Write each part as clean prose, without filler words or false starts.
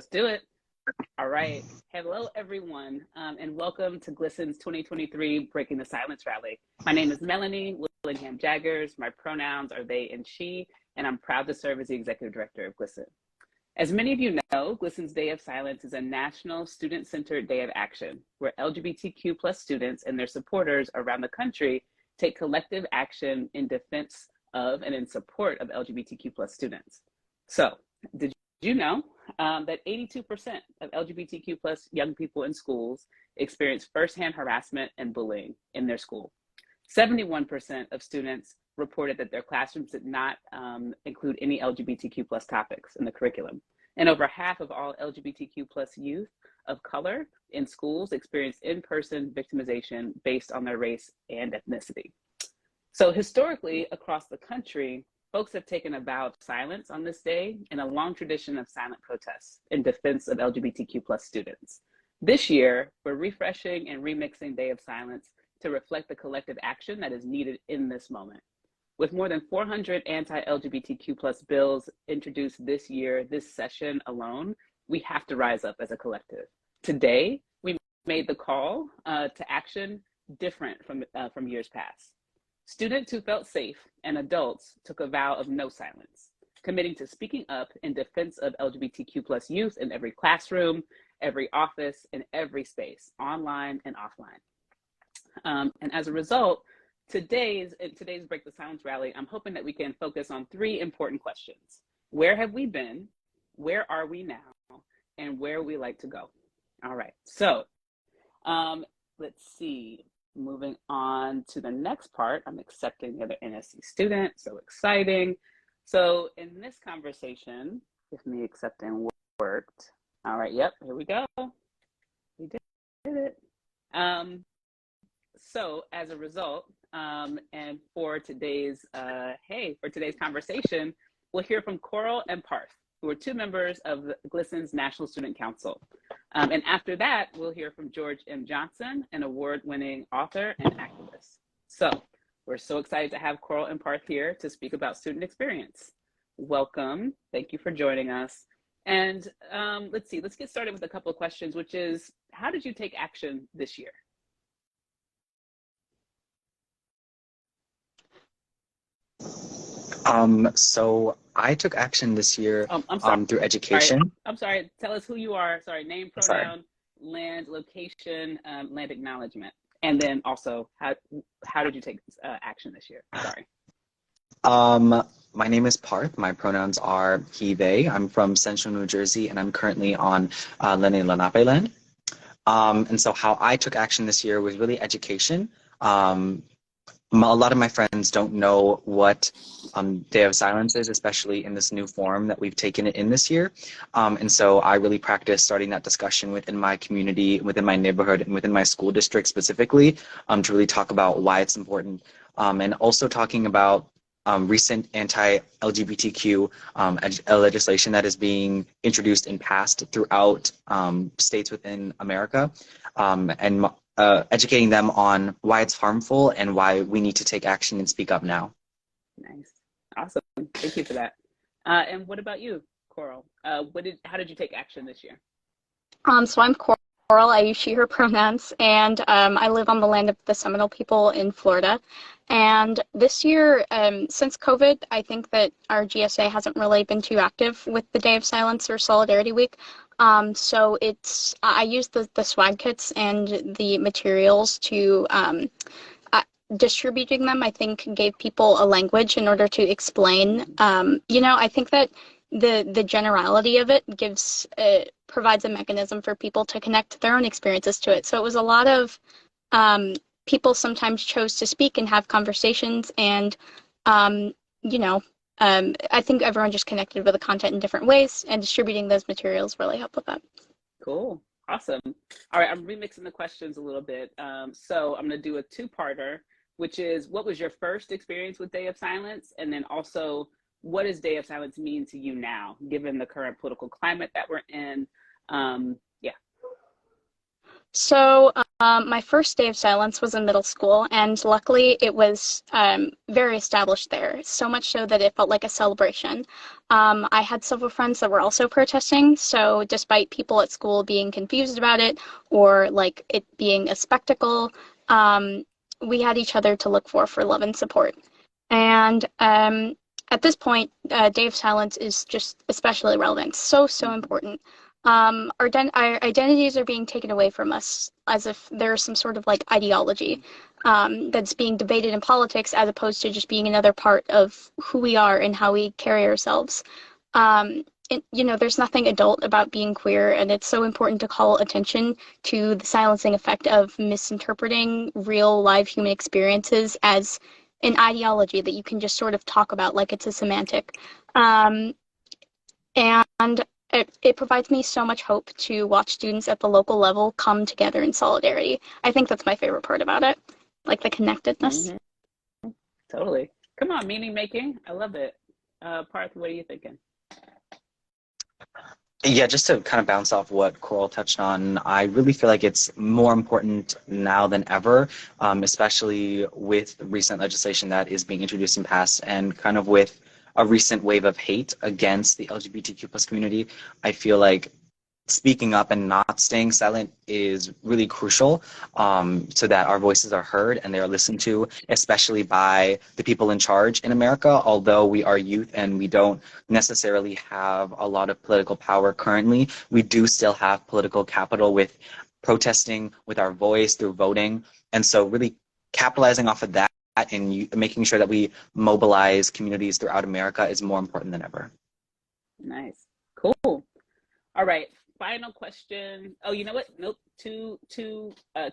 Let's do it. All right. Hello, everyone, and welcome to GLSEN's 2023 Breaking the Silence Rally. My name is Melanie Willingham Jaggers. My pronouns are they and she, and I'm proud to serve as the Executive Director of GLSEN. As many of you know, GLSEN's Day of Silence is a national student-centered day of action where LGBTQ plus students and their supporters around the country take collective action in defense of and in support of LGBTQ plus students. So, did you know that 82% of LGBTQ plus young people in schools experience firsthand harassment and bullying in their school? 71% of students reported that their classrooms did not include any LGBTQ plus topics in the curriculum. And over half of all LGBTQ plus youth of color in schools experience in-person victimization based on their race and ethnicity. So historically, across the country, folks have taken a vow of silence on this day in a long tradition of silent protests in defense of LGBTQ plus students. This year, we're refreshing and remixing Day of Silence to reflect the collective action that is needed in this moment. With more than 400 anti-LGBTQ plus bills introduced this year, this session alone, we have to rise up as a collective. Today, we made the call to action different from years past. Students who felt safe and adults took a vow of no silence, committing to speaking up in defense of LGBTQ plus youth in every classroom, every office, and every space, online and offline. And as a result, today's Break the Silence rally, I'm hoping that we can focus on three important questions. Where have we been? Where are we now? And where we like to go? All right, so let's see. Moving on to the next part, I'm accepting the other NSC student, so exciting. So in this conversation, if me accepting worked, all right, yep, here we go. We did it. So as a result, and for today's conversation, we'll hear from Coral and Parth, who are two members of GLSEN's National Student Council. And after that, we'll hear from George M. Johnson, an award-winning author and activist. So we're so excited to have Coral and Parth here to speak about student experience. Welcome. Thank you for joining us. And let's get started with a couple of questions, which is, how did you take action this year? So I took action this year through education. Sorry. I'm sorry. Tell us who you are. Sorry, name, pronoun, land, location, land acknowledgement, and then also how did you take action this year? Sorry. My name is Parth. My pronouns are he, they. I'm from Central New Jersey, and I'm currently on Lenni Lenape land. And so how I took action this year was really education. A lot of my friends don't know what Day of Silence is, especially in this new form that we've taken it in this year. And so I really practiced starting that discussion within my community, within my neighborhood, and within my school district specifically, to really talk about why it's important. And also talking about recent anti-LGBTQ legislation that is being introduced and passed throughout states within America, and educating them on why it's harmful and why we need to take action and speak up now. Nice. Awesome. Thank you for that. And what about you, Coral? How did you take action this year? So I'm Coral. I use she, her pronouns, and I live on the land of the Seminole people in Florida. And this year, since COVID, I think that our GSA hasn't really been too active with the Day of Silence or Solidarity Week. So I used the swag kits and the materials to distributing them, I think, gave people a language in order to explain. I think that the generality of it provides a mechanism for people to connect their own experiences to it. So it was a lot of people sometimes chose to speak and have conversations, and I think everyone just connected with the content in different ways, and distributing those materials really helped with that. Cool. Awesome. All right, I'm remixing the questions a little bit. So I'm going to do a two-parter, which is, what was your first experience with Day of Silence? And then also, what does Day of Silence mean to you now, given the current political climate that we're in? So My first day of silence was in middle school, and luckily it was very established there, so much so that it felt like a celebration. I had several friends that were also protesting, so despite people at school being confused about it or like it being a spectacle, we had each other to look for love and support. And at this point, Day of Silence is just especially relevant, so important. Our identities are being taken away from us as if there's some sort of like ideology that's being debated in politics as opposed to just being another part of who we are and how we carry ourselves. There's nothing adult about being queer, and it's so important to call attention to the silencing effect of misinterpreting real live human experiences as an ideology that you can just sort of talk about like it's a semantic. And it provides me so much hope to watch students at the local level come together in solidarity. I think that's my favorite part about it, like the connectedness. Mm-hmm. Totally. Come on, meaning making. I love it. Parth, what are you thinking? Yeah, just to kind of bounce off what Coral touched on, I really feel like it's more important now than ever, especially with recent legislation that is being introduced and passed, and kind of with a recent wave of hate against the LGBTQ plus community. I feel like speaking up and not staying silent is really crucial, so that our voices are heard and they are listened to, especially by the people in charge in America. Although we are youth and we don't necessarily have a lot of political power currently, we do still have political capital with protesting, with our voice, through voting. And so really capitalizing off of that and making sure that we mobilize communities throughout America is more important than ever. Nice. Cool. All right. Final question. Oh, you know what? Nope. Two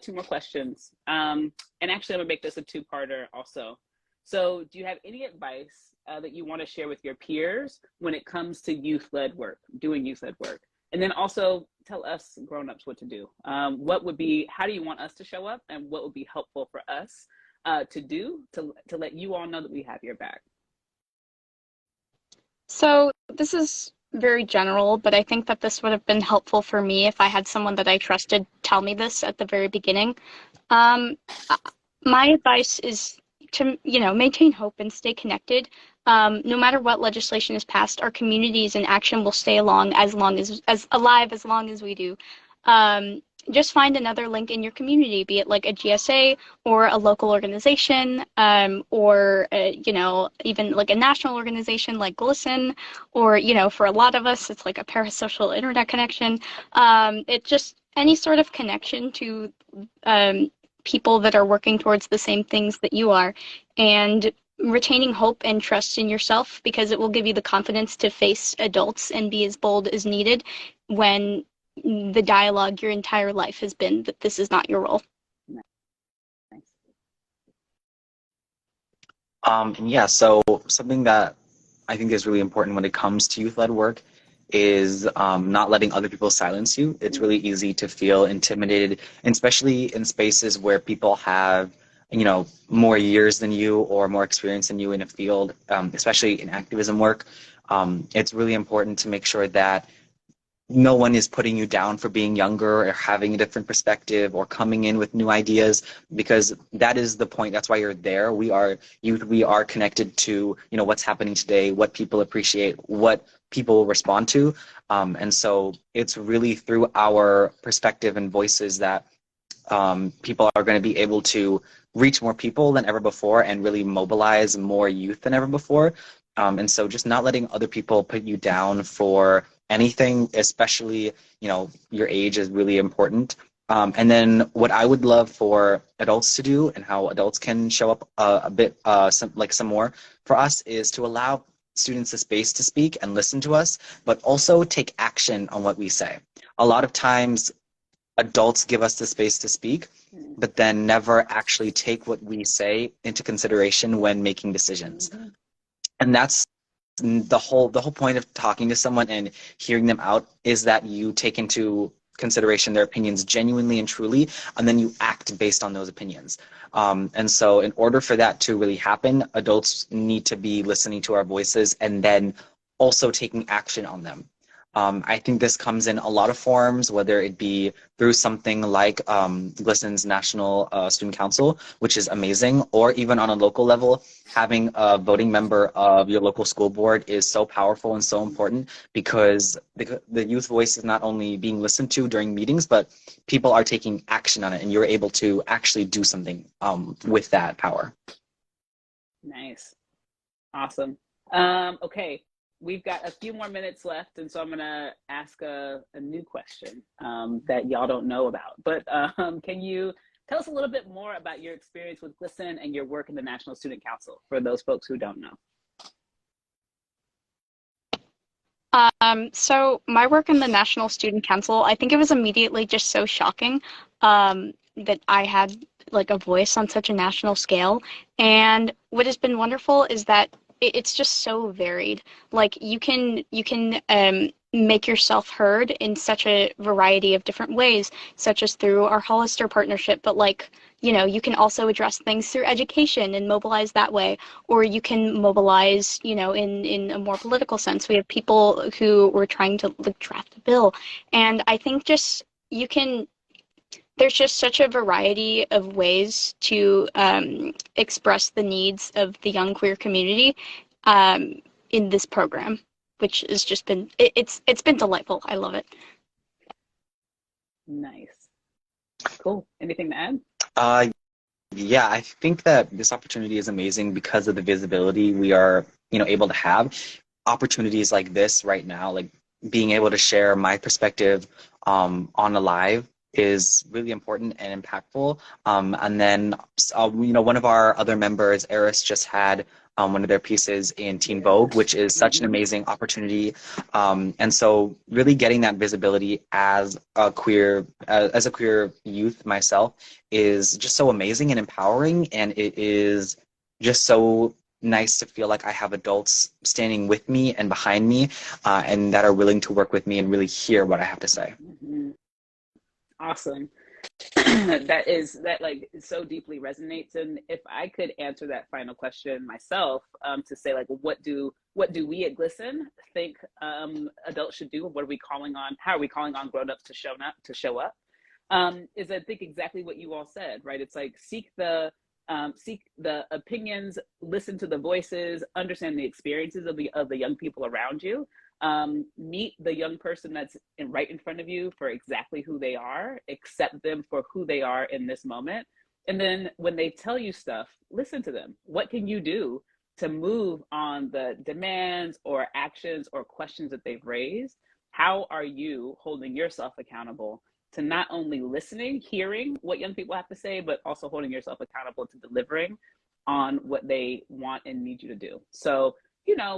more questions. And actually, I'm gonna make this a two-parter also. So, do you have any advice that you want to share with your peers when it comes to youth-led work, doing youth-led work? And then also tell us grown-ups what to do. What would be? How do you want us to show up, and what would be helpful for us to do to let you all know that we have your back? So this is very general, but I think that this would have been helpful for me if I had someone that I trusted tell me this at the very beginning. Um, my advice is to, maintain hope and stay connected. No matter what legislation is passed, our communities in action will stay along as alive as long as we do. Just find another link in your community, be it like a GSA or a local organization, or even like a national organization like GLSEN, or for a lot of us it's like a parasocial internet connection. It just any sort of connection to people that are working towards the same things that you are, and retaining hope and trust in yourself, because it will give you the confidence to face adults and be as bold as needed when the dialogue your entire life has been that this is not your role. And yeah, so something that I think is really important when it comes to youth-led work is not letting other people silence you. It's really easy to feel intimidated, and especially in spaces where people have, more years than you or more experience than you in a field, especially in activism work. It's really important to make sure that no one is putting you down for being younger or having a different perspective or coming in with new ideas, because that is the point. That's why you're there. We are youth. We are connected to, what's happening today, what people appreciate, what people respond to. And so it's really through our perspective and voices that people are going to be able to reach more people than ever before and really mobilize more youth than ever before. And so just not letting other people put you down for anything, especially, your age, is really important. And then what I would love for adults to do, and how adults can show up a bit, some more for us, is to allow students the space to speak and listen to us, but also take action on what we say. A lot of times adults give us the space to speak, but then never actually take what we say into consideration when making decisions. And that's the whole point of talking to someone and hearing them out, is that you take into consideration their opinions genuinely and truly, and then you act based on those opinions. And so in order for that to really happen, adults need to be listening to our voices and then also taking action on them. I think this comes in a lot of forms, whether it be through something like GLSEN's National Student Council, which is amazing, or even on a local level, having a voting member of your local school board is so powerful and so important because the youth voice is not only being listened to during meetings, but people are taking action on it, and you're able to actually do something with that power. Nice. Awesome. Okay, we've got a few more minutes left, and so I'm gonna ask a new question that y'all don't know about. But can you tell us a little bit more about your experience with GLSEN and your work in the National Student Council for those folks who don't know? So my work in the National Student Council, I think it was immediately just so shocking that I had like a voice on such a national scale. And what has been wonderful is that it's just so varied. Like you can make yourself heard in such a variety of different ways, such as through our Hollister partnership, but like, you know, you can also address things through education and mobilize that way, or you can mobilize, you know, in a more political sense. We have people who were trying to like draft a bill, and I think just you can there's just such a variety of ways to express the needs of the young queer community in this program, which has just been it's been delightful. I love it. Nice. Cool. Anything to add? Yeah, I think that this opportunity is amazing because of the visibility we are, able to have. Opportunities like this right now, like being able to share my perspective on a live is really important and impactful. And then, one of our other members, Eris, just had one of their pieces in Teen Vogue, which is such an amazing opportunity. And so really getting that visibility as a queer youth myself is just so amazing and empowering. And it is just so nice to feel like I have adults standing with me and behind me and that are willing to work with me and really hear what I have to say. Mm-hmm. Awesome. that like so deeply resonates. And if I could answer that final question myself, to say like, what do we at GLSEN think adults should do? What are we calling on? How are we calling on grown-ups to show up? Is I think exactly what you all said, right? It's like seek the opinions, listen to the voices, understand the experiences of the young people around you. Meet the young person that's right in front of you for exactly who they are, accept them for who they are in this moment. And then when they tell you stuff, listen to them. What can you do to move on the demands or actions or questions that they've raised? How are you holding yourself accountable to not only listening, hearing what young people have to say, but also holding yourself accountable to delivering on what they want and need you to do? So,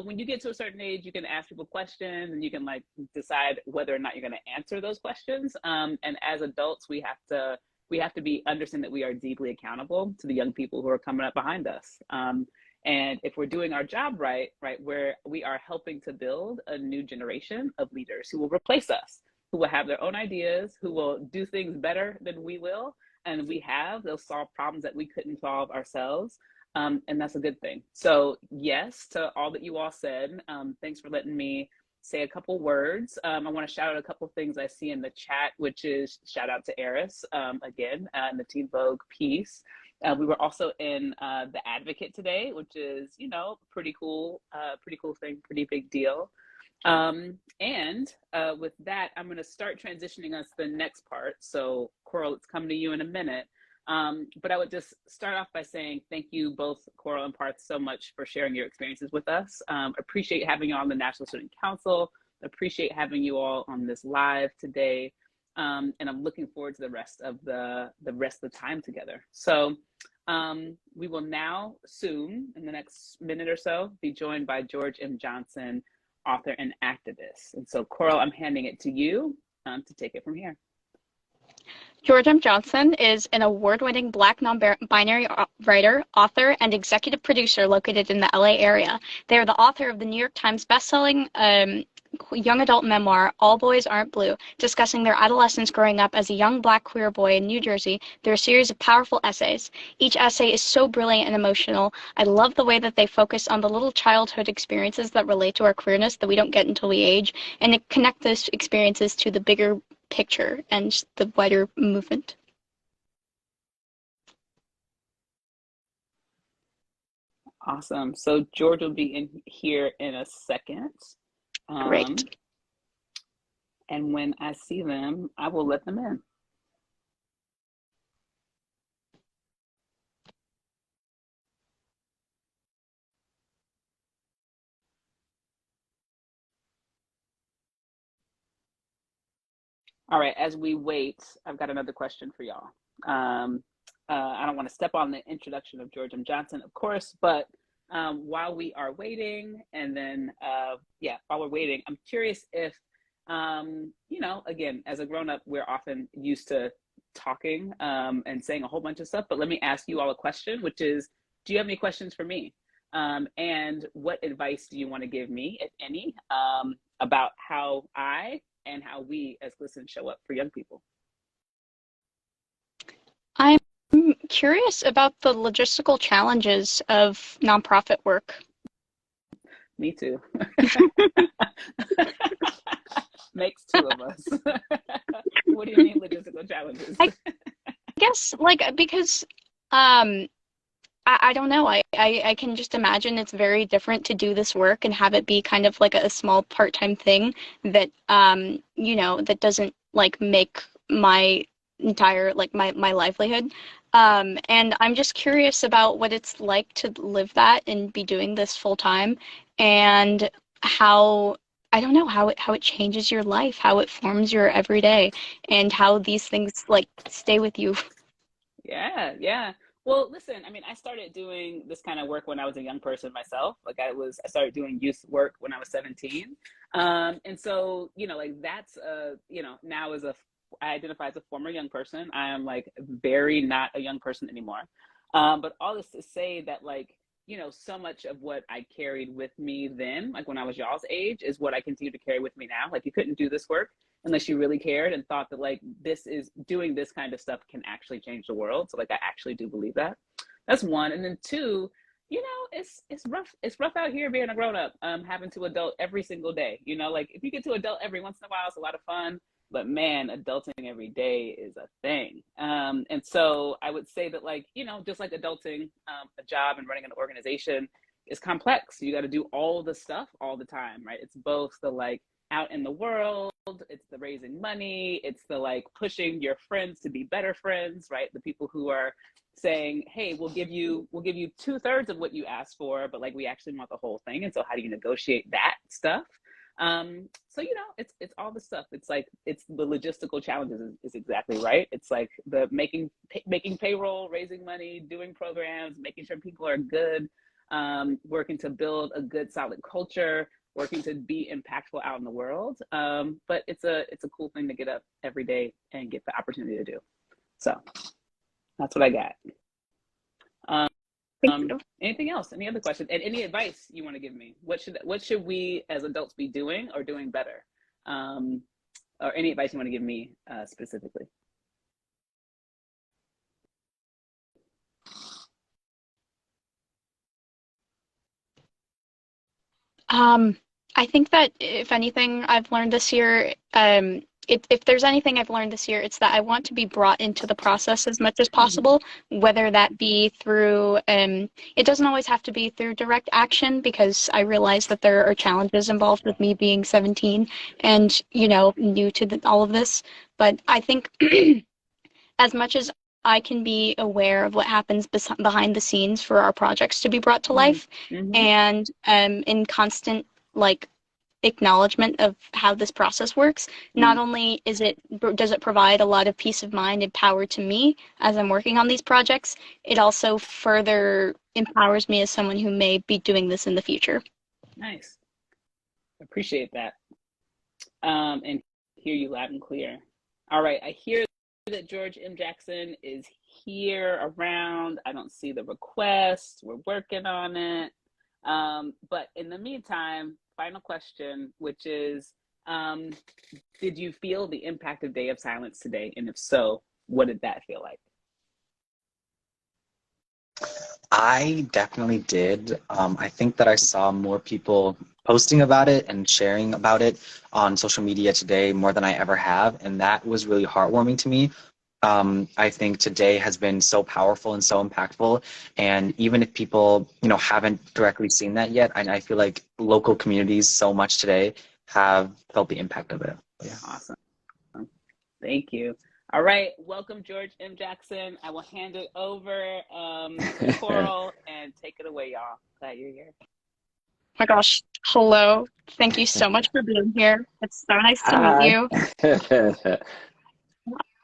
when you get to a certain age, you can ask people questions and you can like decide whether or not you're going to answer those questions. And as adults, we have to understand that we are deeply accountable to the young people who are coming up behind us. And if we're doing our job right, where we are helping to build a new generation of leaders who will replace us, who will have their own ideas, who will do things better than we will. And they'll solve problems that we couldn't solve ourselves. And that's a good thing. So yes, to all that you all said, thanks for letting me say a couple words. I want to shout out a couple things I see in the chat, which is shout out to Eris, again, in the Teen Vogue piece. We were also in The Advocate today, which is, pretty cool thing, pretty big deal. And with that, I'm going to start transitioning us to the next part. So Coral, it's coming to you in a minute. But I would just start off by saying thank you both, Coral and Parth, so much for sharing your experiences with us. Appreciate having you on the National Student Council. Appreciate having you all on this live today. And I'm looking forward to the rest of the time together. So we will now soon, in the next minute or so, be joined by George M. Johnson, author and activist. And so Coral, I'm handing it to you to take it from here. George M. Johnson is an award-winning Black non-binary writer, author, and executive producer located in the LA area. They are the author of the New York Times bestselling young adult memoir, All Boys Aren't Blue, discussing their adolescence growing up as a young black queer boy in New Jersey through a series of powerful essays. Each essay is so brilliant and emotional. I love the way that they focus on the little childhood experiences that relate to our queerness that we don't get until we age, and connect those experiences to the bigger picture and the wider movement. Awesome. So George will be in here in a second. Great. And when I see them, I will let them in. All right, as we wait, I've got another question for y'all. I don't want to step on the introduction of George M. Johnson, of course, but while we are waiting, and then, while we're waiting, I'm curious if, again, as a grown-up, we're often used to talking and saying a whole bunch of stuff, but let me ask you all a question, which is, do you have any questions for me? And what advice do you want to give me, if any, about how I and how we as GLSEN show up for young people? I'm curious about the logistical challenges of nonprofit work. Me too. Makes two of us. What do you mean logistical challenges? I guess, because I don't know. I can just imagine it's very different to do this work and have it be kind of like a small part-time thing that, that doesn't make my entire, my livelihood. And I'm just curious about what it's like to live that and be doing this full time, and how, I don't know, how it changes your life, how it forms your everyday, and how these things stay with you. Yeah. Well, listen, I mean, I started doing this kind of work when I was a young person myself. I started doing youth work when I was 17. And so, that's, now I identify as a former young person. I am very not a young person anymore. But all this to say that so much of what I carried with me then, when I was y'all's age, is what I continue to carry with me now. You couldn't do this work unless you really cared and thought that this is doing this kind of stuff can actually change the world. So I actually do believe that. That's one. And then two, it's rough. It's rough out here being a grown up, having to adult every single day. If you get to adult every once in a while, it's a lot of fun. But man, adulting every day is a thing. And so I would say that just like adulting, a job and running an organization is complex. You got to do all the stuff all the time, right? It's both the out in the world, it's the raising money, it's the pushing your friends to be better friends, right? The people who are saying, hey, we'll give you 2/3 of what you asked for, but we actually want the whole thing. And so how do you negotiate that stuff? So it's all the stuff. It's the logistical challenges is exactly right. It's the making payroll, raising money, doing programs, making sure people are good, working to build a good solid culture, working to be impactful out in the world. But it's a cool thing to get up every day and get the opportunity to do. So that's what I got. Anything else? Any other questions? And any advice you want to give me? What should we as adults be doing or doing better? Or any advice you want to give me specifically? I think that if anything I've learned this year, if there's anything I've learned this year, it's that I want to be brought into the process as much as possible, whether that be through, it doesn't always have to be through direct action, because I realize that there are challenges involved with me being 17 and, new to all of this. But I think as much as I can be aware of what happens behind the scenes for our projects to be brought to life, and in constant acknowledgement of how this process works, not only does it provide a lot of peace of mind and power to me as I'm working on these projects, it also further empowers me as someone who may be doing this in the future. Nice. Appreciate that. And hear you loud and clear. All right, I hear that George M. Jackson is here around. I don't see the request. We're working on it. But in the meantime, final question, which is, did you feel the impact of Day of Silence today? And if so, what did that feel like? I definitely did. I think that I saw more people posting about it and sharing about it on social media today more than I ever have, and that was really heartwarming to me. I think today has been so powerful and so impactful, and even if people, haven't directly seen that yet, I feel like local communities so much today have felt the impact of it. Yeah. Awesome. Thank you. All right, welcome George M. Jackson. I will hand it over to Coral and take it away, y'all. Glad you're here. Oh my gosh, hello. Thank you so much for being here. It's so nice to meet you.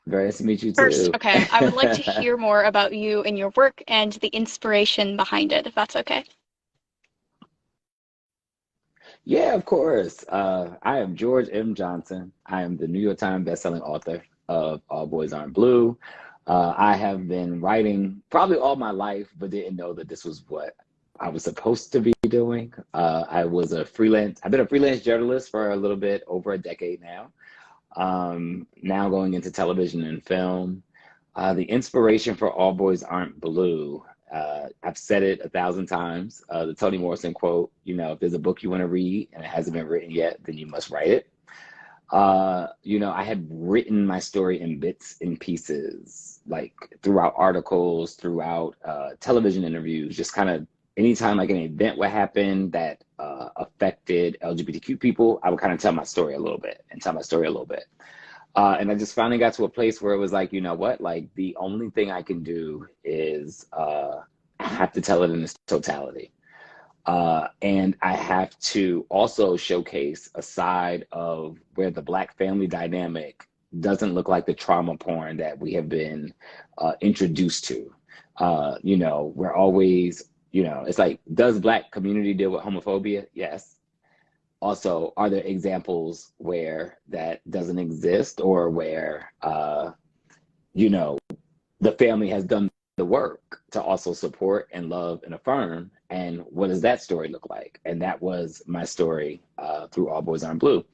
Very nice to meet you First, too. okay, I would like to hear more about you and your work and the inspiration behind it, if that's okay. Yeah, of course. I am George M. Johnson. I am the New York Times bestselling author of All Boys Aren't Blue. I have been writing probably all my life, but didn't know that this was what I was supposed to be doing. I've been a freelance journalist for a little bit over a decade now. Now going into television and film. The inspiration for All Boys Aren't Blue. I've said it 1,000 times. The Toni Morrison quote, if there's a book you want to read and it hasn't been written yet, then you must write it. I had written my story in bits and pieces, like throughout articles, throughout television interviews, just kind of anytime like an event would happen that affected LGBTQ people, I would kind of tell my story a little bit. And I just finally got to a place where it was like, you know what, like the only thing I can do is I have to tell it in its totality. And I have to also showcase a side of where the Black family dynamic doesn't look like the trauma porn that we have been introduced to. We're always, it's like, does Black community deal with homophobia? Yes. Also, are there examples where that doesn't exist, or where, the family has done the work to also support and love and affirm? And what does that story look like? And that was my story through All Boys Aren't Blue.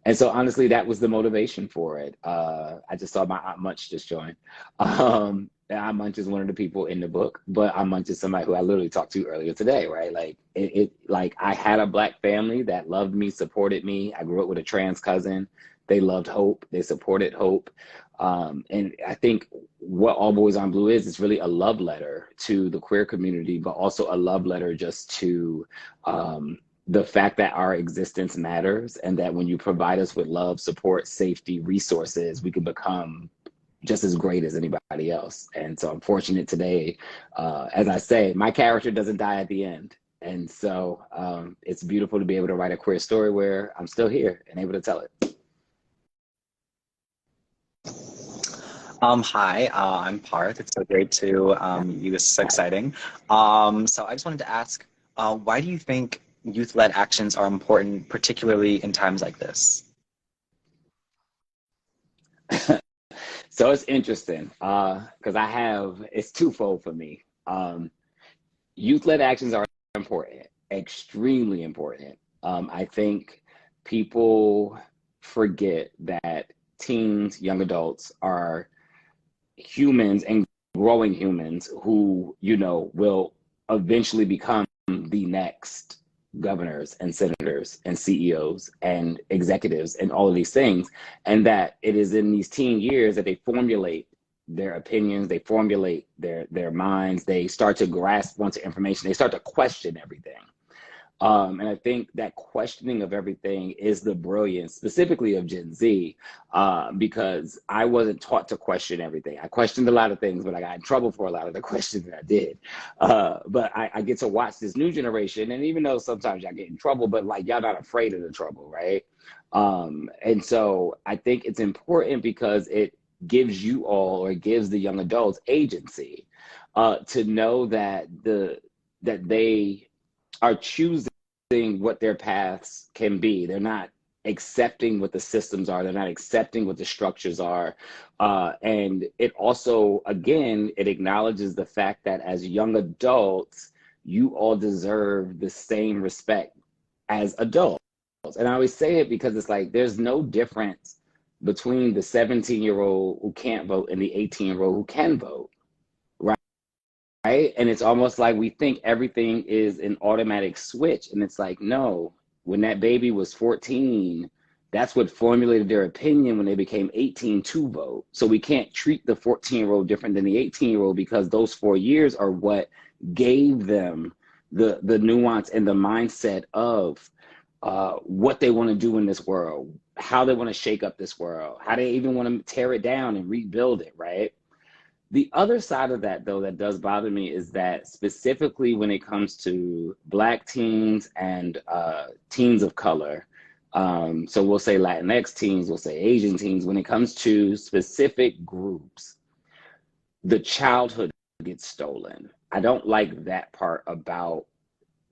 And so honestly, that was the motivation for it. I just saw my Aunt Munch just join. Aunt Munch is one of the people in the book, but Aunt Munch is somebody who I literally talked to earlier today, right? Like I had a Black family that loved me, supported me. I grew up with a trans cousin. They loved Hope. They supported Hope. And I think what All Boys Aren't Blue is, it's really a love letter to the queer community, but also a love letter just to the fact that our existence matters, and that when you provide us with love, support, safety, resources, we can become just as great as anybody else. And so I'm fortunate today, as I say, my character doesn't die at the end. And so it's beautiful to be able to write a queer story where I'm still here and able to tell it. Hi, I'm Parth. It's so great to meet you. This is so exciting. So I just wanted to ask, why do you think youth-led actions are important, particularly in times like this? So it's interesting because it's twofold for me. Youth-led actions are important, extremely important. I think people forget that teens, young adults are humans and growing humans who, will eventually become the next governors and senators and CEOs and executives and all of these things. And that it is in these teen years that they formulate their opinions, they formulate their minds, they start to grasp onto information, they start to question everything. And I think that questioning of everything is the brilliance, specifically of Gen Z, because I wasn't taught to question everything. I questioned a lot of things, but I got in trouble for a lot of the questions that I did. But I get to watch this new generation, and even though sometimes y'all get in trouble, but like y'all not afraid of the trouble, right? And so I think it's important because it gives you all, or it gives the young adults agency to know that they are choosing what their paths can be. They're not accepting what the systems are. They're not accepting what the structures are. And it also, again, it acknowledges the fact that as young adults, you all deserve the same respect as adults. And I always say it because it's like there's no difference between the 17-year-old who can't vote and the 18-year-old who can vote, right? And it's almost like we think everything is an automatic switch. And it's like, no, when that baby was 14, that's what formulated their opinion when they became 18 to vote. So we can't treat the 14-year-old different than the 18-year-old because those 4 years are what gave them the nuance and the mindset of what they want to do in this world, how they want to shake up this world, how they even want to tear it down and rebuild it, right? The other side of that, though, that does bother me is that specifically when it comes to Black teens and teens of color, so we'll say Latinx teens, we'll say Asian teens, when it comes to specific groups, the childhood gets stolen. I don't like that part about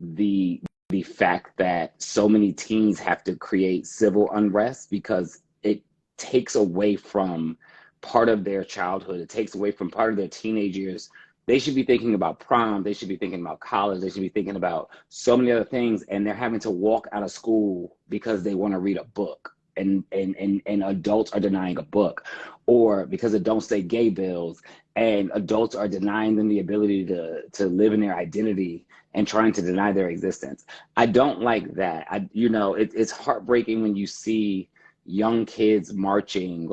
the fact that so many teens have to create civil unrest because it takes away from part of their childhood. It takes away from part of their teenage years. They should be thinking about prom. They should be thinking about college. They should be thinking about so many other things. And they're having to walk out of school because they want to read a book and adults are denying a book, or because of don't say gay bills and adults are denying them the ability to live in their identity and trying to deny their existence. I don't like that. It's heartbreaking when you see young kids marching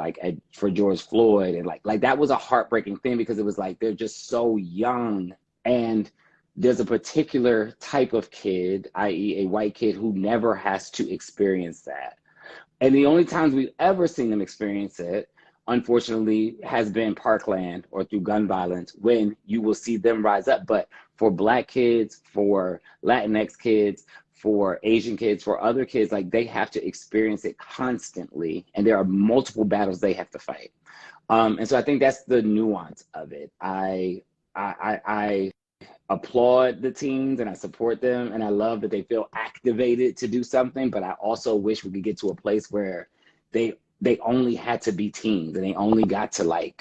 for George Floyd, and like that was a heartbreaking thing because it was like they're just so young, and there's a particular type of kid, i.e. a white kid, who never has to experience that. And the only times we've ever seen them experience it, unfortunately, has been Parkland or through gun violence, when you will see them rise up. But for Black kids, for Latinx kids, for Asian kids, for other kids, like they have to experience it constantly. And there are multiple battles they have to fight. And so I think that's the nuance of it. I applaud the teens and I support them. And I love that they feel activated to do something. But I also wish we could get to a place where they only had to be teens and they only got to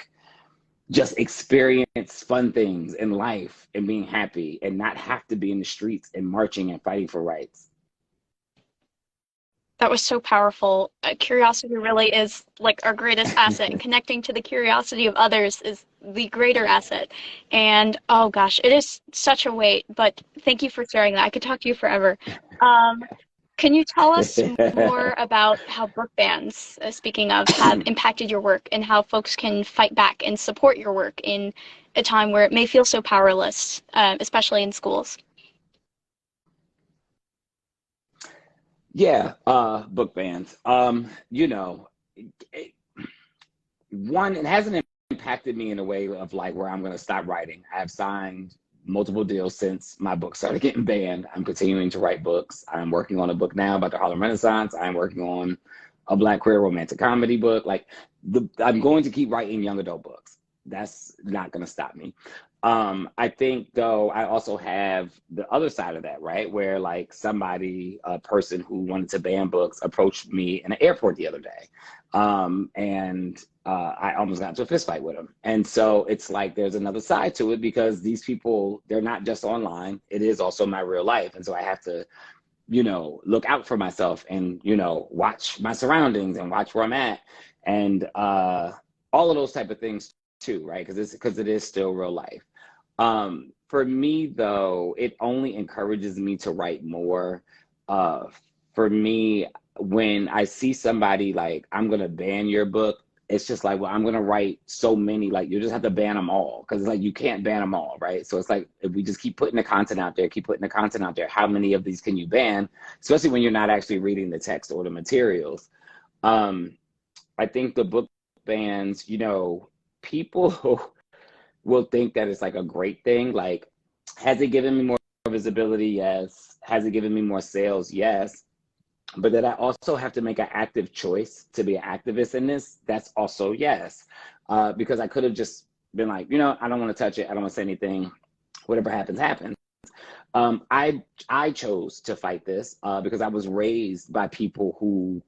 just experience fun things in life and being happy and not have to be in the streets and marching and fighting for rights. That was so powerful. Curiosity really is like our greatest asset, and connecting to the curiosity of others is the greater asset. And oh gosh, it is such a weight, but thank you for sharing that. I could talk to you forever. Can you tell us more about how book bans, speaking of, have impacted your work and how folks can fight back and support your work in a time where it may feel so powerless, especially in schools? Yeah, book bans. It hasn't impacted me in a way of where I'm going to stop writing. I've signed multiple deals since my book started getting banned. I'm continuing to write books. I'm working on a book now about the Harlem Renaissance. I'm working on a Black queer romantic comedy book. I'm going to keep writing young adult books. That's not going to stop me. I think, though, I also have the other side of that, right? Where a person who wanted to ban books approached me in an airport the other day. And I almost got into a fist fight with him. And so it's there's another side to it because these people, they're not just online. It is also my real life. And so I have to, look out for myself and, watch my surroundings and watch where I'm at. And all of those type of things too, right? Because it is still real life. For me, though, it only encourages me to write more. For me, when I see somebody I'm going to ban your book, it's just well, I'm going to write so many, you just have to ban them all. Because you can't ban them all, right? So it's if we just keep putting the content out there, how many of these can you ban? Especially when you're not actually reading the text or the materials. I think the book bans, people will think that it's a great thing. Has it given me more visibility? Yes. Has it given me more sales? Yes. But that I also have to make an active choice to be an activist in this. That's also yes. Because I could have just been I don't want to touch it. I don't want to say anything. Whatever happens, happens. I chose to fight this because I was raised by people who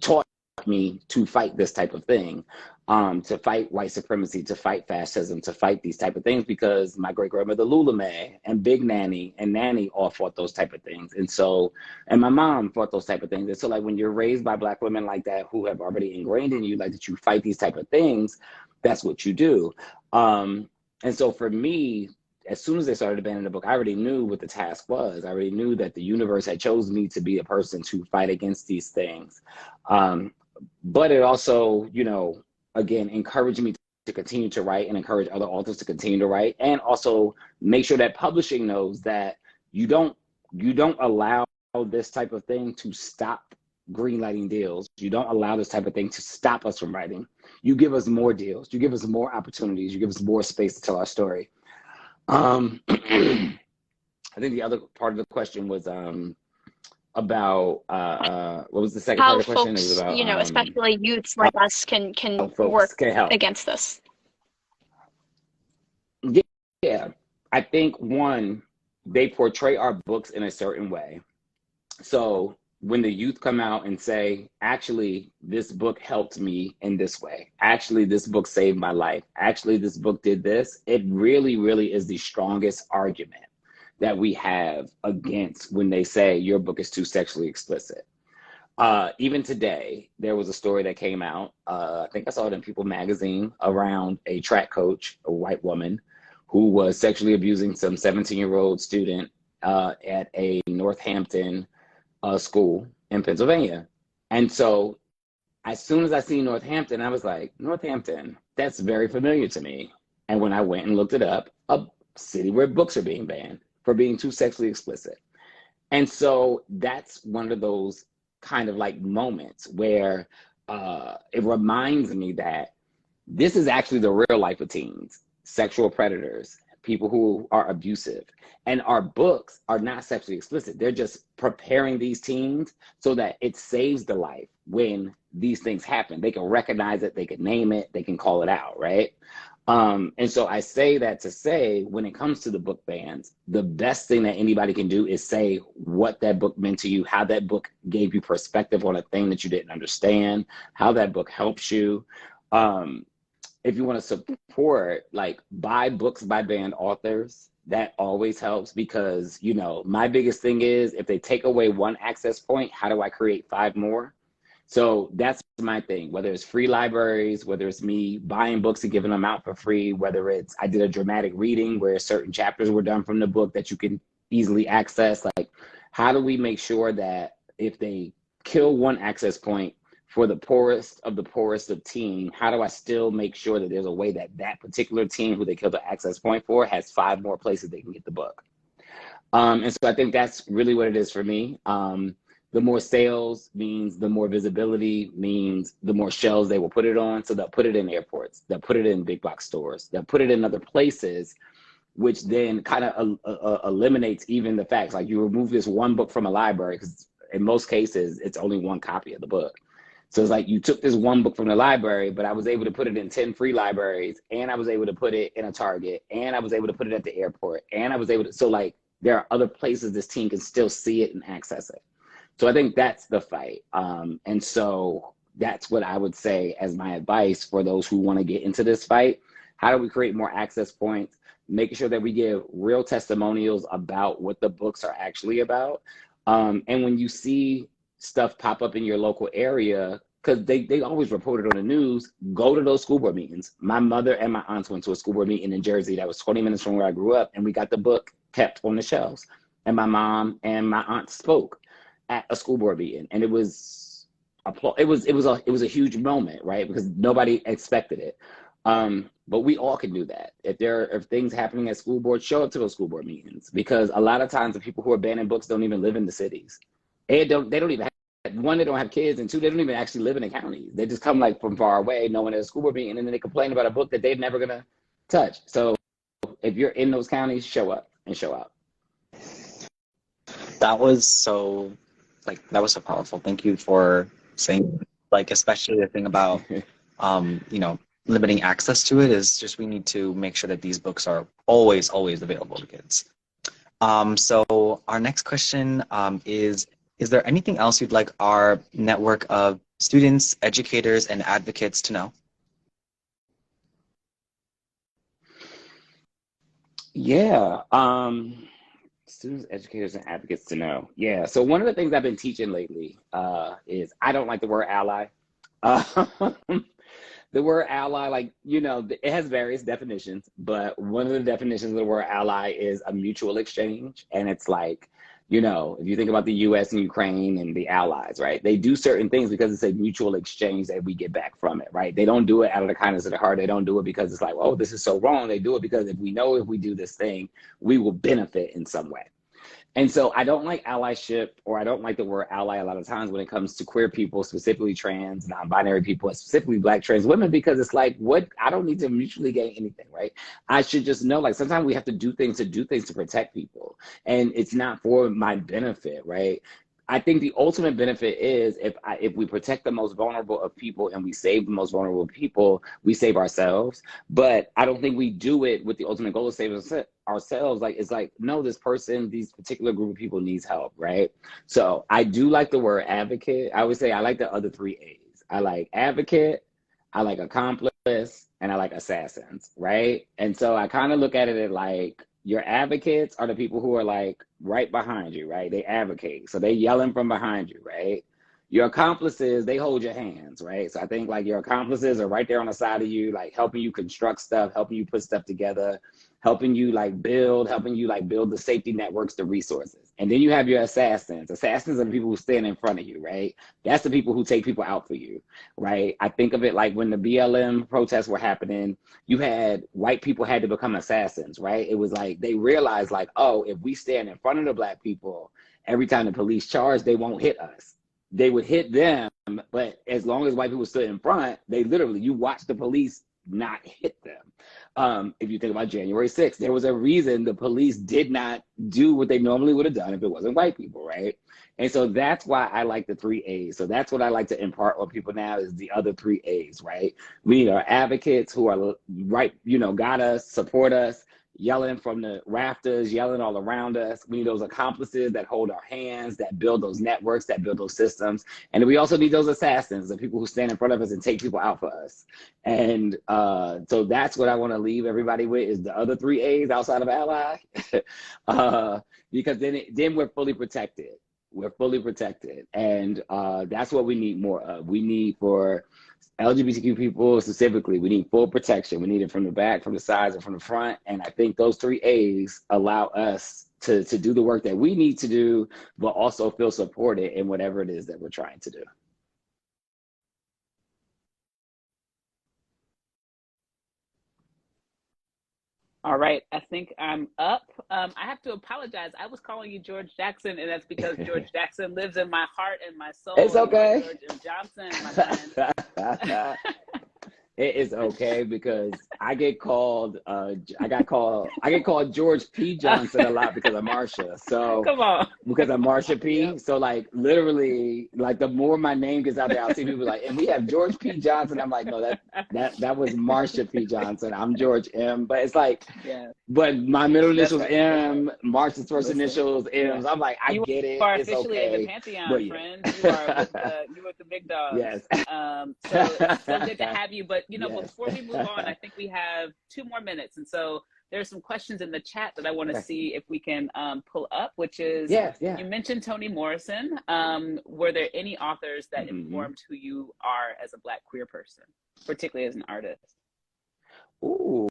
taught me to fight this type of thing, to fight white supremacy, to fight fascism, to fight these type of things, because my great grandmother Lula Mae and Big Nanny and Nanny all fought those type of things. And so, and my mom fought those type of things. And so like when you're raised by Black women like that, who have already ingrained in you, like that you fight these type of things, that's what you do. And so for me, as soon as they started banning the book, I already knew what the task was. I already knew that the universe had chosen me to be a person to fight against these things. But it also, you know, again, encouraged me to continue to write and encourage other authors to continue to write, and also make sure that publishing knows that you don't allow this type of thing to stop greenlighting deals. You don't allow this type of thing to stop us from writing. You give us more deals. You give us more opportunities. You give us more space to tell our story. I think the other part of the question was about what was the second part of the question? Folks, it was about, you know, especially youths like us can work against this. Yeah, I think one, they portray our books in a certain way. So when the youth come out and say, actually, this book helped me in this way. Actually, this book saved my life. Actually, this book did this. It really, really is the strongest argument that we have against when they say your book is too sexually explicit. Even today, there was a story that came out, I think I saw it in People magazine, around a track coach, a white woman, who was sexually abusing some 17-year-old student at a Northampton school in Pennsylvania. And so as soon as I see Northampton, I was like, Northampton, that's very familiar to me. And when I went and looked it up, a city where books are being banned for being too sexually explicit. And so that's one of those kind of like moments where it reminds me that this is actually the real life of teens, sexual predators, people who are abusive. And our books are not sexually explicit. They're just preparing these teens so that it saves the life when these things happen. They can recognize it, they can name it, they can call it out, right? And so I say that to say, when it comes to the book bans, the best thing that anybody can do is say what that book meant to you, how that book gave you perspective on a thing that you didn't understand, how that book helps you. If you want to support, like, buy books by banned authors, that always helps, because, you know, my biggest thing is, if they take away one access point, how do I create 5 more? So that's my thing, whether it's free libraries, whether it's me buying books and giving them out for free, whether it's I did a dramatic reading where certain chapters were done from the book that you can easily access. Like, how do we make sure that if they kill one access point for the poorest of teen, how do I still make sure that there's a way that that particular teen who they killed the access point for has 5 more places they can get the book? And so I think that's really what it is for me. The more sales means the more visibility, means the more shelves they will put it on. So they'll put it in airports, they'll put it in big box stores, they'll put it in other places, which then kind of eliminates even the facts. Like, you remove this one book from a library, because in most cases, it's only one copy of the book. So it's like, you took this one book from the library, but I was able to put it in 10 free libraries, and I was able to put it in a Target, and I was able to put it at the airport, and I was able to, so like, there are other places this team can still see it and access it. So I think that's the fight. And so that's what I would say as my advice for those who want to get into this fight. How do we create more access points, making sure that we give real testimonials about what the books are actually about. And when you see stuff pop up in your local area, because they always report it on the news, go to those school board meetings. My mother and my aunts went to a school board meeting in Jersey that was 20 minutes from where I grew up, and we got the book kept on the shelves. And my mom and my aunt spoke at a school board meeting, and it was a huge moment, right? Because nobody expected it. But we all can do that. If things happening at school board, show up to those school board meetings, because a lot of times the people who are banning books don't even live in the cities. They don't even have, one, they don't have kids, and 2, they don't even actually live in the counties. They just come like from far away, knowing there's a school board meeting, and then they complain about a book that they're never gonna touch. So if you're in those counties, show up and show out. That was so powerful. Thank you for saying, like, especially the thing about, limiting access to it is just, we need to make sure that these books are always available to kids. So our next question is there anything else you'd like our network of students, educators, and advocates to know? Yeah, students, educators, and advocates to know. Yeah, so one of the things I've been teaching lately is I don't like the word ally. Uh, the word ally, like, it has various definitions, but one of the definitions of the word ally is a mutual exchange. And it's like, if you think about the US and Ukraine and the allies, right? They do certain things because it's a mutual exchange that we get back from it, right? They don't do it out of the kindness of their heart. They don't do it because it's like, oh, this is so wrong. They do it because if we do this thing, we will benefit in some way. And so I don't like allyship, or I don't like the word ally a lot of times when it comes to queer people, specifically trans, non-binary people, and specifically Black trans women, because it's like, I don't need to mutually gain anything, right? I should just know, like, sometimes we have to do things to protect people, and it's not for my benefit, right? I think the ultimate benefit is if we protect the most vulnerable of people and we save the most vulnerable people, we save ourselves. But I don't think we do it with the ultimate goal of saving ourselves. Like, it's like, no, this particular group of people needs help, right? So I do like the word advocate. I would say I like the other three A's. I like advocate, I like accomplice, and I like assassins, right? And so I kind of look at it like, your advocates are the people who are like right behind you, right? They advocate. So they yelling from behind you, right? Your accomplices, they hold your hands, right? So I think like your accomplices are right there on the side of you, like helping you construct stuff, helping you put stuff together, helping you build the safety networks, the resources. And then you have your assassins. Assassins are the people who stand in front of you, right? That's the people who take people out for you, right? I think of it like when the BLM protests were happening, you had white people had to become assassins, right? It was like they realized like, oh, if we stand in front of the Black people, every time the police charge, they won't hit us. They would hit them, but as long as white people stood in front, you watch the police not hit them. If you think about January 6th, there was a reason the police did not do what they normally would have done if it wasn't white people, right? And so that's why I like the three A's. So that's what I like to impart on people now is the other three A's, right? We need our advocates who are right, got us, support us, yelling from the rafters, yelling all around us. We need those accomplices that hold our hands, that build those networks, that build those systems. And we also need those assassins, the people who stand in front of us and take people out for us. And so that's what I want to leave everybody with is the other three A's outside of ally, because then we're fully protected. We're fully protected. And that's what we need more of. We need for LGBTQ people specifically, we need full protection. We need it from the back, from the sides, and from the front. And I think those three A's allow us to do the work that we need to do, but also feel supported in whatever it is that we're trying to do. All right, I think I'm up. I have to apologize. I was calling you George Jackson, and that's because George Jackson lives in my heart and my soul. It's okay. George M. Johnson, my friend. It is okay because I get called George P. Johnson a lot because of Marsha. So come on. Because of Marsha P. Yep. So like literally, like the more my name gets out there, I'll see people like, and we have George P. Johnson. I'm like, no, that was Marsha P. Johnson. I'm George M. But it's like, yeah. But my middle initials M, Marsha's first initials M. So I'm like, I get it. You are it's officially okay. in the Pantheon, friend. You with the big dogs. Yes. So good to have you. But yes. Before we move on, I think we have 2 more minutes, and so there's some questions in the chat that I want to see if we can pull up. Which is, you mentioned Toni Morrison. Were there any authors that informed who you are as a Black queer person, particularly as an artist? Ooh.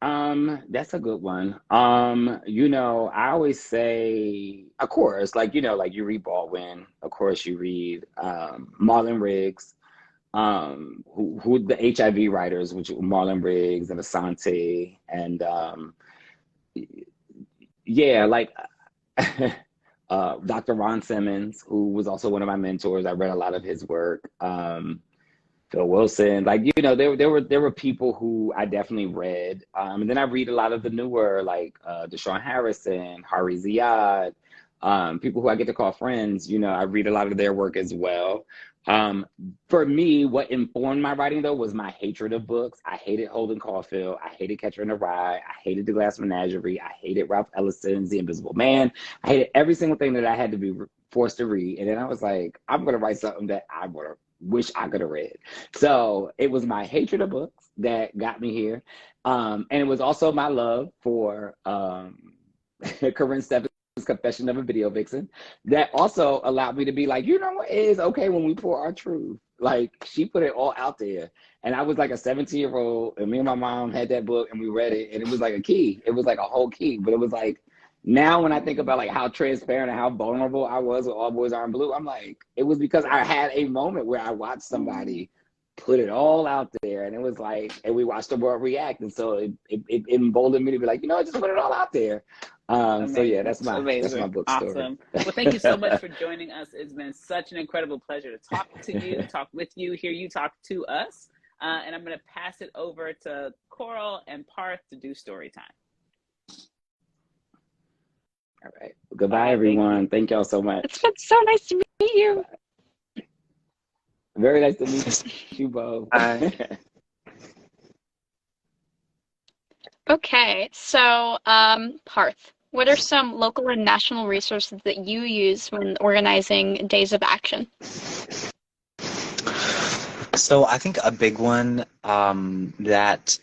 That's a good one. I always say, of course, like you read Baldwin, of course you read Marlon Riggs, who the HIV writers, which were Marlon Riggs and Asante, and Dr. Ron Simmons, who was also one of my mentors. I read a lot of his work. Phil Wilson, there were people who I definitely read. And then I read a lot of the newer, like Deshaun Harrison, Hari Ziad, people who I get to call friends. I read a lot of their work as well. For me, what informed my writing though was my hatred of books. I hated Holden Caulfield. I hated Catcher in the Rye. I hated The Glass Menagerie. I hated Ralph Ellison's The Invisible Man. I hated every single thing that I had to be forced to read. And then I was like, I'm going to write something that I would have wish I could have read. So it was my hatred of books that got me here. And it was also my love for Corinne Steffens' Confession of a Video Vixen that also allowed me to be like, you know what, it is okay when we pour our truth. Like, she put it all out there. And I was like a 17-year-old, and me and my mom had that book, and we read it, and it was like a key. It was like a whole key. But it was like, now when I think about like how transparent and how vulnerable I was with All Boys Aren't Blue, I'm like, it was because I had a moment where I watched somebody put it all out there, and it was like, and we watched the world react, and so it emboldened me to be like, you know, just put it all out there. So yeah, that's my book story. Awesome. Well, thank you so much for joining us. It's been such an incredible pleasure to talk to you, talk with you, hear you talk to us. And I'm going to pass it over to Coral and Parth to do story time. All right. Goodbye, everyone. Thank y'all so much. It's been so nice to meet you. Bye. Very nice to meet you both. Bye. Okay, so Parth, what are some local and national resources that you use when organizing days of action? So I think a big one that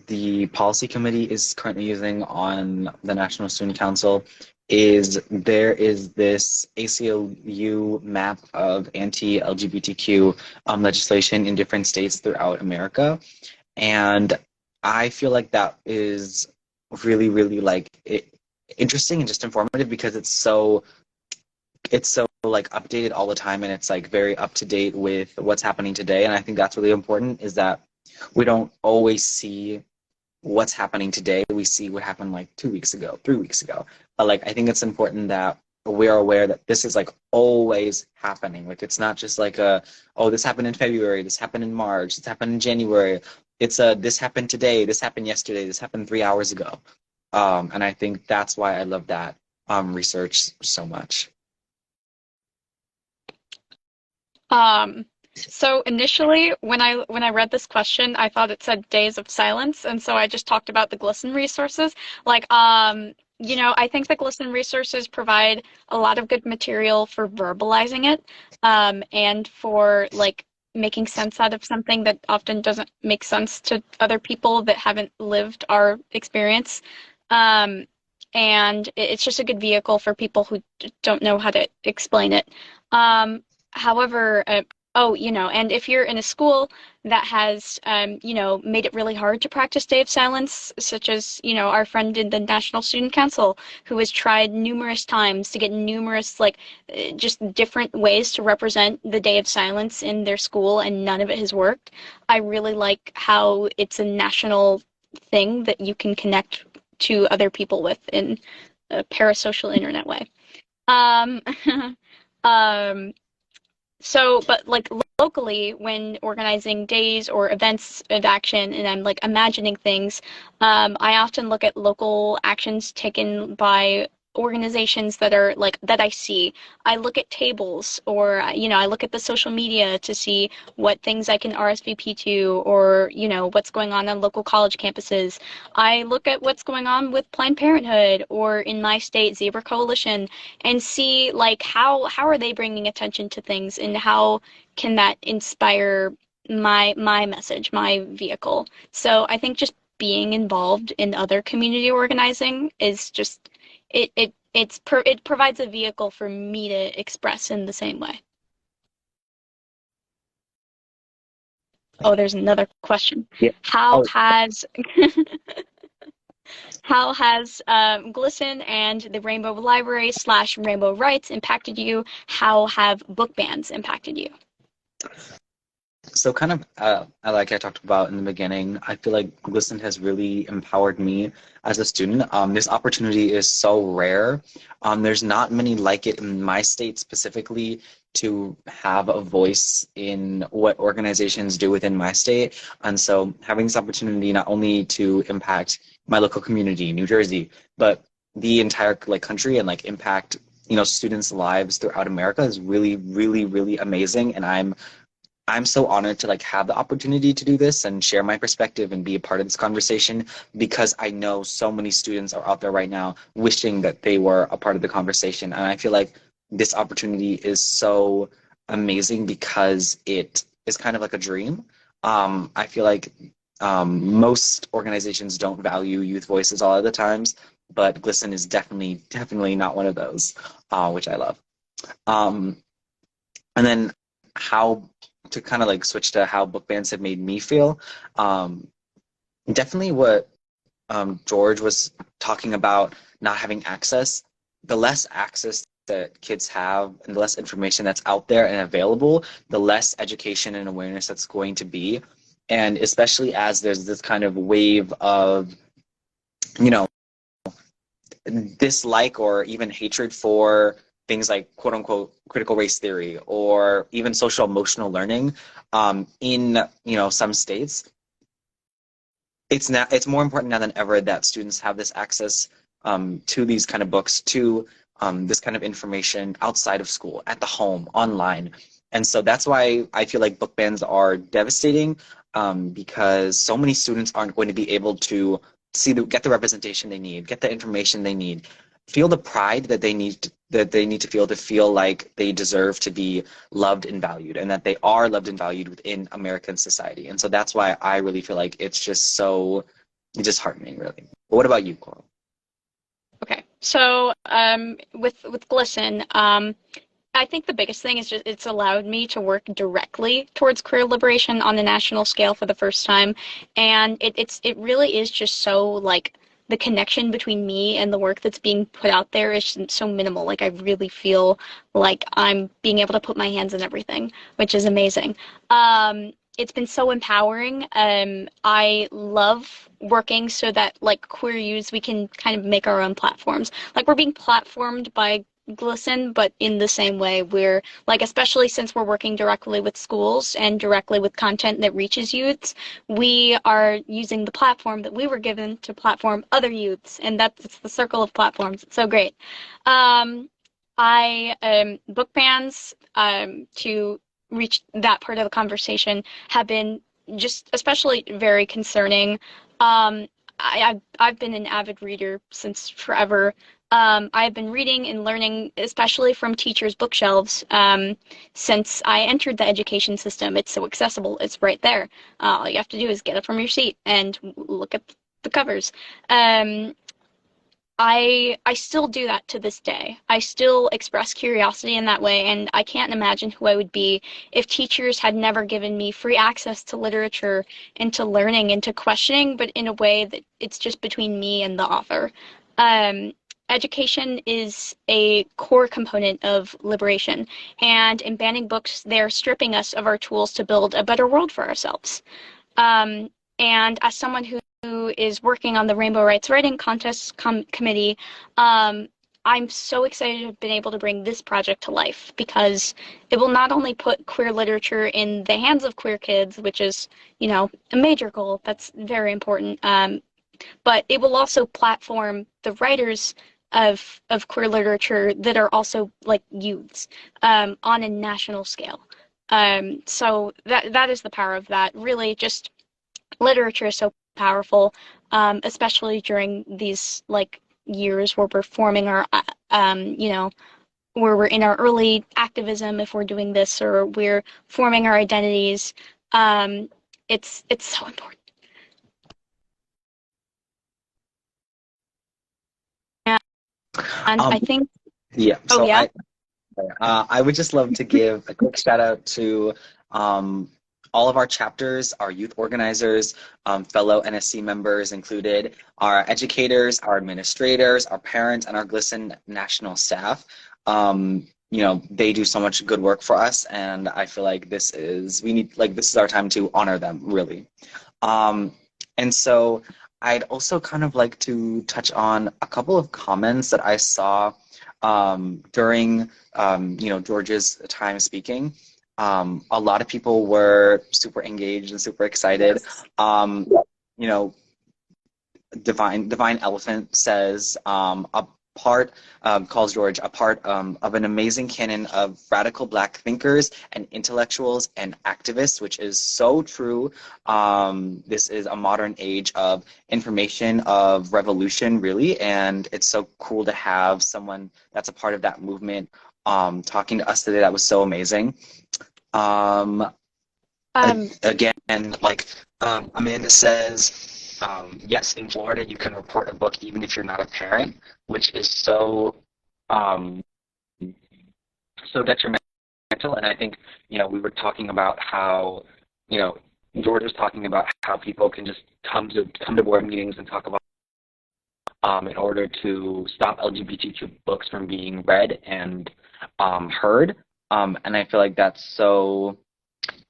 the policy committee is currently using on the National Student Council is there is this ACLU map of anti-LGBTQ legislation in different states throughout America. And I feel like that is really, really like interesting and just informative because it's so like updated all the time, and it's like very up to date with what's happening today. And I think that's really important, is that we don't always see what's happening today. We see what happened like 2 weeks ago, 3 weeks ago. But like, I think it's important that we are aware that this is like always happening. Like, it's not just like oh, this happened in February, this happened in March, this happened in January. It's this happened today, this happened yesterday, this happened 3 hours ago. And I think that's why I love that research so much. So initially, when I read this question, I thought it said days of silence, and so I just talked about the GLSEN resources. Like, you know, I think the GLSEN resources provide a lot of good material for verbalizing it, and for like making sense out of something that often doesn't make sense to other people that haven't lived our experience. And it's just a good vehicle for people who don't know how to explain it. However, oh, you know, and if you're in a school that has, you know, made it really hard to practice Day of Silence, such as, you know, our friend in the National Student Council, who has tried numerous times to get numerous, like, just different ways to represent the Day of Silence in their school, and none of it has worked. I really like how it's a national thing that you can connect to other people with in a parasocial internet way. So, but like locally, when organizing days or events of action and I'm like imagining things, I often look at local actions taken by organizations that are like that I see. I look at tables, or you know, I look at the social media to see what things I can RSVP to, or you know, what's going on local college campuses. I look at what's going on with Planned Parenthood, or in my state, Zebra Coalition, and see like how are they bringing attention to things, and how can that inspire my message, my vehicle. So I think just being involved in other community organizing is just it provides a vehicle for me to express in the same way. Oh, there's another question. Yeah. How has GLSEN and the Rainbow Library / Rainbow Rights impacted you? How have book bans impacted you? So kind of like I talked about in the beginning, I feel like GLSEN has really empowered me as a student. This opportunity is so rare. There's not many like it in my state specifically to have a voice in what organizations do within my state. And so having this opportunity not only to impact my local community, New Jersey, but the entire like country, and like impact, you know, students' lives throughout America is really, really, really amazing. And I'm so honored to like have the opportunity to do this and share my perspective and be a part of this conversation, because I know so many students are out there right now wishing that they were a part of the conversation. And I feel like this opportunity is so amazing because it is kind of like a dream. I feel like most organizations don't value youth voices all of the times, but GLSEN is definitely not one of those, which I love. Um, and then how to kind of like switch to how book bans have made me feel. Definitely what George was talking about, not having access. The less access that kids have and the less information that's out there and available, the less education and awareness that's going to be. And especially as there's this kind of wave of, you know, dislike or even hatred for things like quote unquote critical race theory or even social emotional learning in, you know, some states, it's more important now than ever that students have this access to these kind of books, to this kind of information outside of school, at the home, online. And so that's why I feel like book bans are devastating, because so many students aren't going to be able to get the representation they need, get the information they need, feel the pride that they need to feel like they deserve to be loved and valued, and that they are loved and valued within American society. And so that's why I really feel like it's just so disheartening, really. But what about you, Coral? Okay, so with GLSEN, I think the biggest thing is just it's allowed me to work directly towards queer liberation on a national scale for the first time, and it really is just so like the connection between me and the work that's being put out there is so minimal. Like I really feel like I'm being able to put my hands in everything, which is amazing. It's been so empowering. I love working so that like queer youths, we can kind of make our own platforms. Like we're being platformed by GLSEN, but in the same way we're like, especially since we're working directly with schools and directly with content that reaches youths, we are using the platform that we were given to platform other youths, and that's the circle of platforms. It's so great. I book bans to reach that part of the conversation have been just especially very concerning. I've been an avid reader since forever. I've been reading and learning, especially from teachers' bookshelves, since I entered the education system. It's so accessible. It's right there. All you have to do is get up from your seat and look at the covers. I still do that to this day. I still express curiosity in that way, and I can't imagine who I would be if teachers had never given me free access to literature and to learning and to questioning, but in a way that it's just between me and the author. Education is a core component of liberation, and in banning books, they're stripping us of our tools to build a better world for ourselves. And as someone who is working on the Rainbow Rights Writing Contest Committee, I'm so excited to have been able to bring this project to life, because it will not only put queer literature in the hands of queer kids, which is, you know, a major goal, that's very important, but it will also platform the writers of queer literature that are also like youths on a national scale. So that is the power of that. Really, just literature is so powerful, especially during these like years where we're forming our, you know, where we're in our early activism, if we're doing this, or we're forming our identities. It's so important. And I think, Yeah. oh So yeah, I would just love to give a quick shout out to all of our chapters, our youth organizers, fellow NSC members included, our educators, our administrators, our parents, and our GLSEN national staff. You know, they do so much good work for us, and I feel like this is our time to honor them, really. And so I'd also kind of like to touch on a couple of comments that I saw during you know, George's time speaking. A lot of people were super engaged and super excited. You know, Divine Elephant says a part calls George a part of an amazing canon of radical Black thinkers and intellectuals and activists, which is so true. This is a modern age of information, of revolution, really, and it's so cool to have someone that's a part of that movement talking to us today. That was so amazing. Um, Um, Again, like Amanda says, yes, in Florida you can report a book even if you're not a parent, which is um, so detrimental. And I think, we were talking about how, George was talking about how people can just come to board meetings and talk about in order to stop LGBTQ books from being read and heard. And I feel like that's so,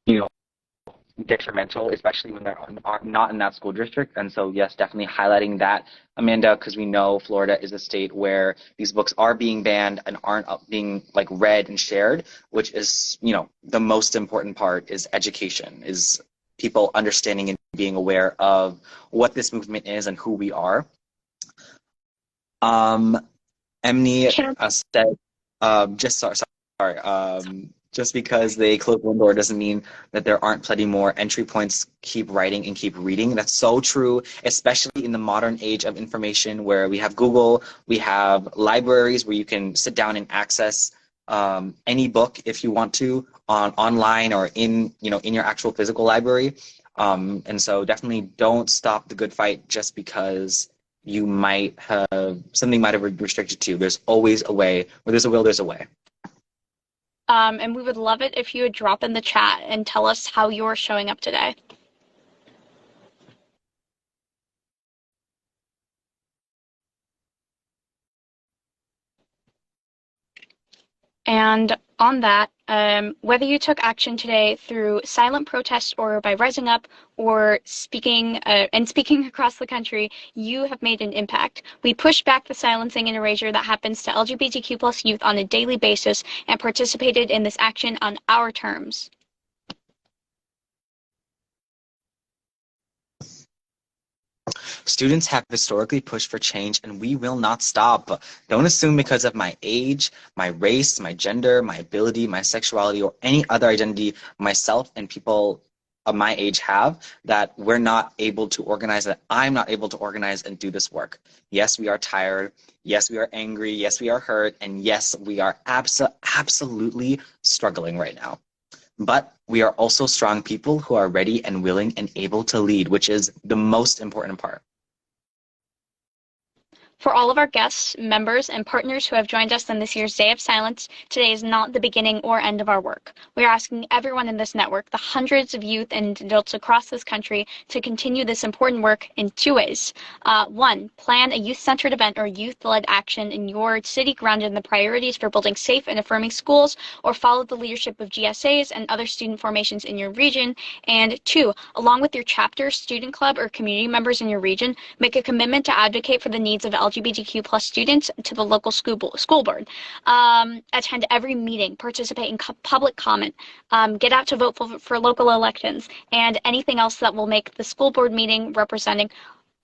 you know, detrimental, especially when they're not in that school district. And so, yes, definitely highlighting that, Amanda, because we know Florida is a state where these books are being banned and aren't being like read and shared, which is, the most important part is education, is people understanding and being aware of what this movement is and who we are. Emily said, just because they close one door doesn't mean that there aren't plenty more entry points. Keep writing and keep reading. That's so true, especially in the modern age of information where we have Google, we have libraries where you can sit down and access any book if you want to online or in your actual physical library. And so definitely don't stop the good fight just because something might have restricted to you. There's always a way. Where there's a will, there's a way. and we would love it if you would drop in the chat and tell us how you're showing up today. And on that, whether you took action today through silent protest or by rising up or speaking across the country, you have made an impact. We push back the silencing and erasure that happens to LGBTQ plus youth on a daily basis and participated in this action on our terms. Students have historically pushed for change, and we will not stop. Don't assume because of my age, my race, my gender, my ability, my sexuality, or any other identity myself and people of my age have, that we're not able to organize, that I'm not able to organize and do this work. Yes, we are tired. Yes, we are angry. Yes, we are hurt. And yes, we are absolutely struggling right now. But we are also strong people who are ready and willing and able to lead, which is the most important part. For all of our guests, members, and partners who have joined us on this year's Day of Silence, today is not the beginning or end of our work. We are asking everyone in this network, the hundreds of youth and adults across this country, to continue this important work in two ways. One, plan a youth-centered event or youth-led action in your city grounded in the priorities for building safe and affirming schools, or follow the leadership of GSAs and other student formations in your region. And two, along with your chapter, student club, or community members in your region, make a commitment to advocate for the needs of LGBTQ plus students to the local school board. Attend every meeting, participate in public comment, get out to vote for local elections, and anything else that will make the school board meeting representing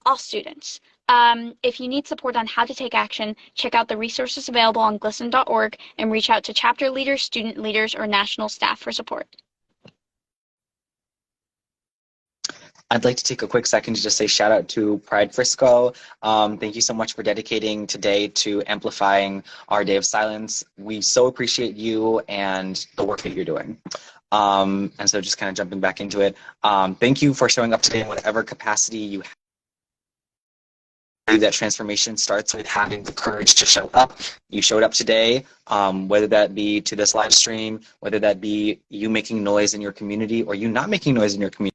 all students. If you need support on how to take action, check out the resources available on GLSEN.org and reach out to chapter leaders, student leaders, or national staff for support. I'd like to take a quick second to just say shout out to Pride Frisco. Thank you so much for dedicating today to amplifying our Day of Silence. We so appreciate you and the work that you're doing. And so just kind of jumping back into it. Thank you for showing up today in whatever capacity you have. That transformation starts with having the courage to show up. You showed up today, whether that be to this live stream, whether that be you making noise in your community or you not making noise in your community.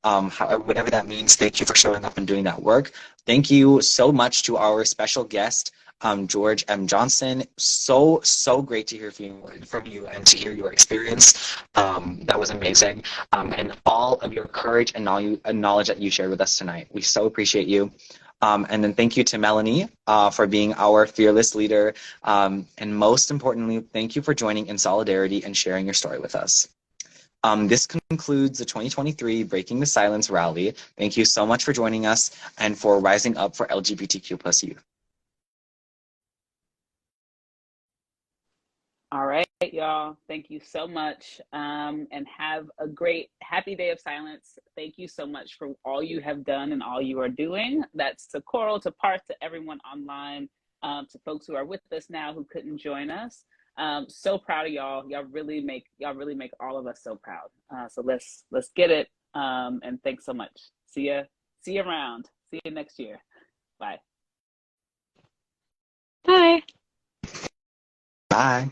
However, whatever that means, thank you for showing up and doing that work. Thank you so much to our special guest, George M. Johnson. So great to hear from you and to hear your experience. That was amazing. And all of your courage and knowledge that you shared with us tonight. We so appreciate you. And then thank you to Melanie for being our fearless leader. And most importantly, thank you for joining in solidarity and sharing your story with us. This concludes the 2023 Breaking the Silence rally. Thank you so much for joining us and for rising up for LGBTQ plus youth. All right, y'all. Thank you so much, and have a great, happy Day of Silence. Thank you so much for all you have done and all you are doing. That's to Coral, to Parth, to everyone online. To folks who are with us now who couldn't join us. So proud of y'all. Y'all really make all of us so proud. So let's get it. And thanks so much. See you around. See you next year. Bye. Bye. Bye.